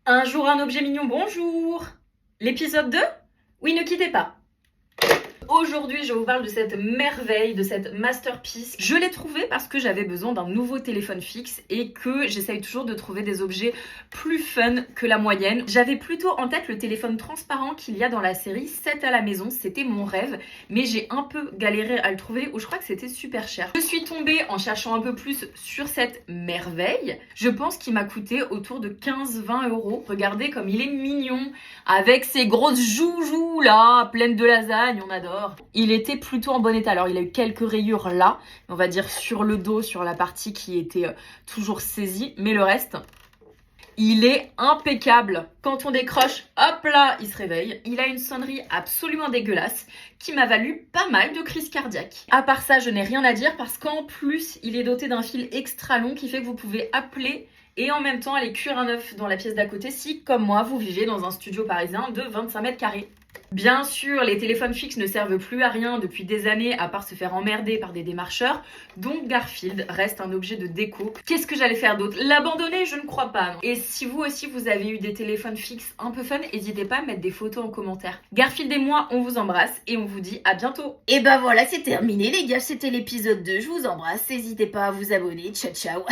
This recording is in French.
Un jour, un objet mignon, bonjour. L'épisode 2. Oui, ne quittez pas. Aujourd'hui, je vous parle de cette merveille, de cette masterpiece. Je l'ai trouvée parce que j'avais besoin d'un nouveau téléphone fixe et que j'essaye toujours de trouver des objets plus fun que la moyenne. J'avais plutôt en tête le téléphone transparent qu'il y a dans la série 7 à la maison. C'était mon rêve, mais j'ai un peu galéré à le trouver ou je crois que c'était super cher. Je suis tombée en cherchant un peu plus sur cette merveille. Je pense qu'il m'a coûté autour de 15-20 euros. Regardez comme il est mignon avec ses grosses joujoux là, pleines de lasagne, on adore. Il était plutôt en bon état. Alors, il a eu quelques rayures là, on va dire sur le dos, sur la partie qui était toujours saisie, mais le reste, il est impeccable. Quand on décroche, hop là, il se réveille. Il a une sonnerie absolument dégueulasse qui m'a valu pas mal de crises cardiaques. À part ça, je n'ai rien à dire parce qu'en plus, il est doté d'un fil extra long qui fait que vous pouvez appeler et en même temps aller cuire un œuf dans la pièce d'à côté si, comme moi, vous vivez dans un studio parisien de 25 mètres carrés. Bien sûr, les téléphones fixes ne servent plus à rien depuis des années à part se faire emmerder par des démarcheurs, donc Garfield reste un objet de déco. Qu'est-ce que j'allais faire d'autre? L'abandonner? Je ne crois pas, non. Et si vous aussi vous avez eu des téléphones fixes un peu fun, n'hésitez pas à mettre des photos en commentaire. Garfield et moi, on vous embrasse et on vous dit à bientôt. Et ben voilà, c'est terminé les gars, c'était l'épisode 2, je vous embrasse, n'hésitez pas à vous abonner, ciao ciao.